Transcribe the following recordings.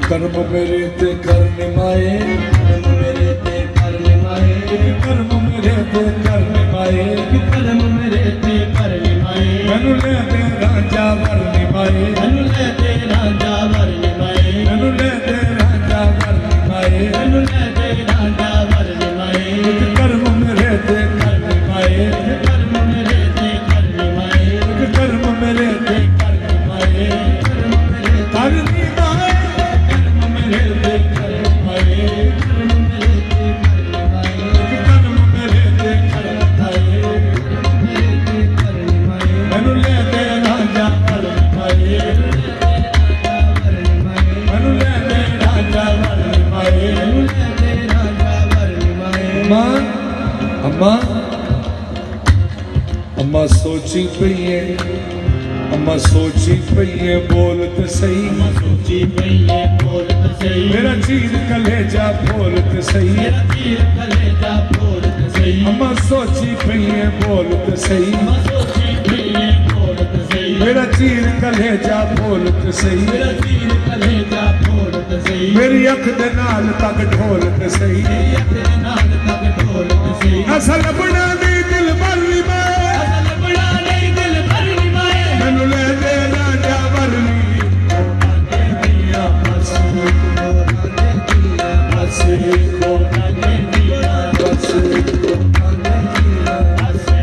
कर्म मेरे ते कर निमाए, कर्म मेरे ते कर निमाए, कर्म मेरे ते कर निमाए, कर्म मेरे ते कर निमाए, मैनू ले ते राजा वर निमाए, मैनू ले ते राजा वर निमाए, मैनू ले ते राजा वर निमाए, मैनू ले ते राजा वर निमाए, कर्म मेरे ते कर निमाए, कर्म मेरे ते कर निमाए, कर्म मेरे ते कर निमाए, कर्म मेरे कर निमाए, अम्मा सोची पई है, अम्मा सोची पई है, बोल तो सही, अम्मा सोची पई है, बोल तो सही, मेरा चीर कलेजा बोल तो सही, मेरा चीर कलेजा बोल तो सही, अम्मा सोची पई है, बोल तो सही, अम्मा सोची पई है, बोल तो सही, मेरा चीर कलेजा बोल तो सही, मेरा चीर कलेजा बोल तो सही, मेरी अख दे नाल तक ढोल तो सही, मेरी अख दे नाल तक ढोल तो सही, असल बना दी दिल भर निभाए, असल बना दी दिल भर निभाए, मैनू ले दे राजा वरनी, बस बस कोना दे दिया, बस कोना दे दिया, बस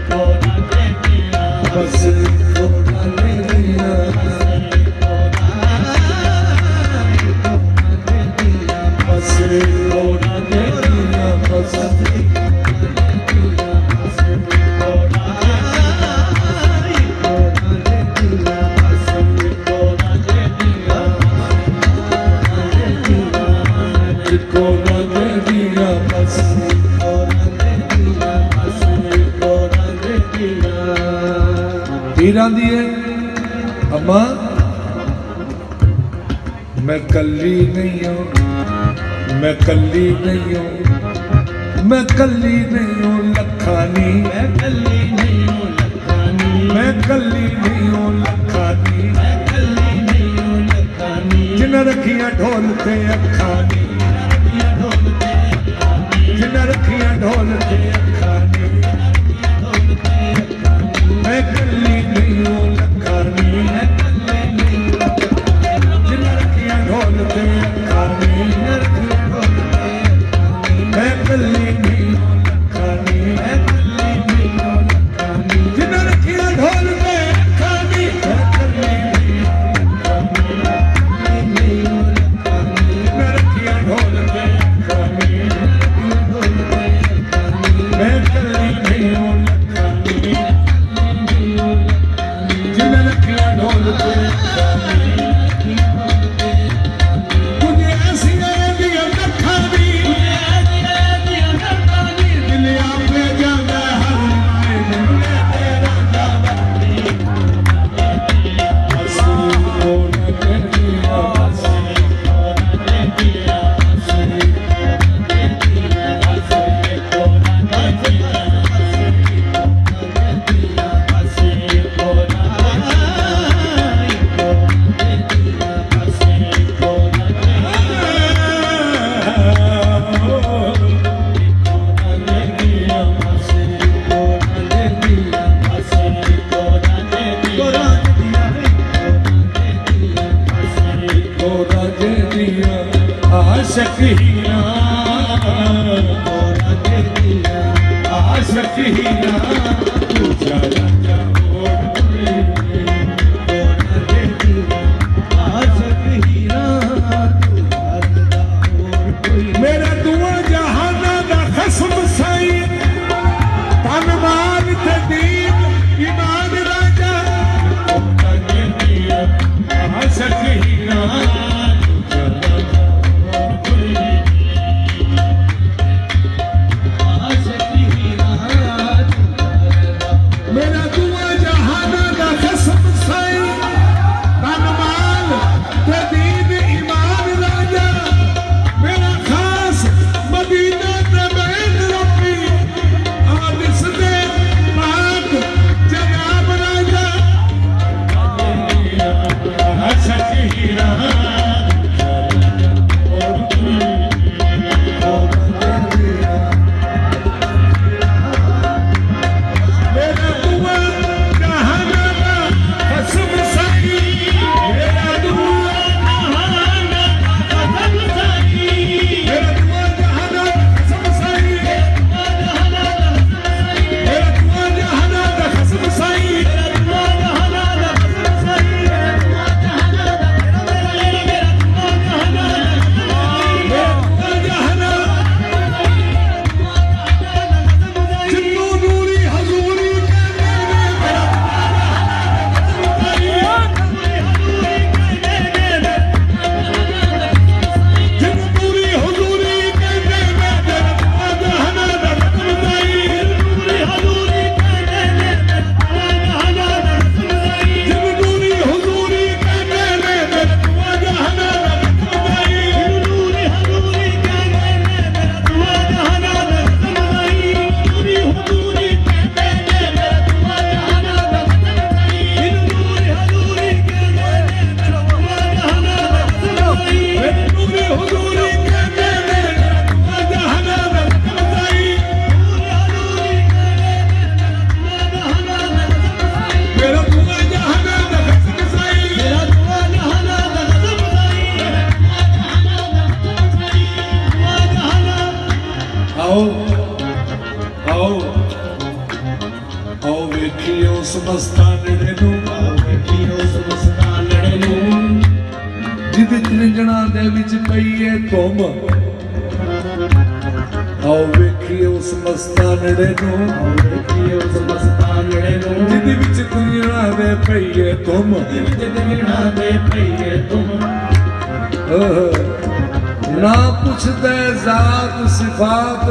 कोना दे दिया, बस कोना दे दिया, बस आंदी है अम्मा मैं कल्ली नहीं हूँ, मैं कल्ली नहीं हूँ, मैं कल्ली नहीं हूँ लखानी, मैं कल्ली नहीं हूँ लखानी, मैं कल्ली नहीं हूँ लखानी, मैं कल्ली नहीं हूँ लखानी, जिन्हें रखियां ढोल ते अखानी, जिन्हें रखियां ढोल ते अखानी, मैं कल्ली नहीं हूँ लखानी, मैं कल्ली नहीं हूँ लखानी, जिन्हें रखियां ढोल ते अखानी, मैं कल्ली नहीं हूँ लखानी, मैं कल्ली नहीं हूँ लखानी, जिन्हें रखियां ढोल ते अखानी, मैं कल्ली नहीं हूँ लखानी, मैं आशिक हीरा दूजा राजा और कोई आशिक हीरा दूजा राजा और कोई मेरा दुआ जहाना दा खसम साई तन माल ते दीन ईमान राजा आशिक हीरा दूजा राजा और कोई आशिक हीरा मेरा दुआ जहाना दा खसम साई तन माल ते दीन ईमान राजा मेरा खास मदीना ते बैन रबी आदिस दे पाक जनाब राजा आशिक हीरा मेरा दुआ जहाना दा खसम साई मेरा दुआ जहाना कसम साई मेरा दुआ जहाना दा खसम साई मेरा दुआ जहाना दा खसम साई मेरा दुआ जहाना जिन्नू नूरी हजूरी कहने मेरा जिन्नू नूरी हजूरी कहने मेरा दुआ जहाना दा खसम साई जिन्नू नूरी हजूरी कहने मेरा दुआ जहाना दा खसम साई नूरी हुजूरी कहने मेरा दुआ जहाना दा खसम साई मेरा दुआ जहाना दा खसम साई आओ आओ आओ ਵੇਖੀਏ ਉਸ ਮਸਤਾਨੜੇ ਨੂੰ ਜਿਹਦੇ ਤ੍ਰਿੰਜਣਾ ਦੇ ਵਿੱਚ ਪਈਏ ਧੁੰਮ ਆਓ ਵੇਖੀਏ ਉਸ ਮਸਤਾਨੜੇ ਨੂੰ ਜਿਹਦੇ ਵਿੱਚ ਤ੍ਰਿੰਜਣਾ ਦੇ ਪਈਏ ਧੁੰਮ ਨਾ ਪੁੱਛਦੇ ਜ਼ਾਤ ਸਿਫਾਤ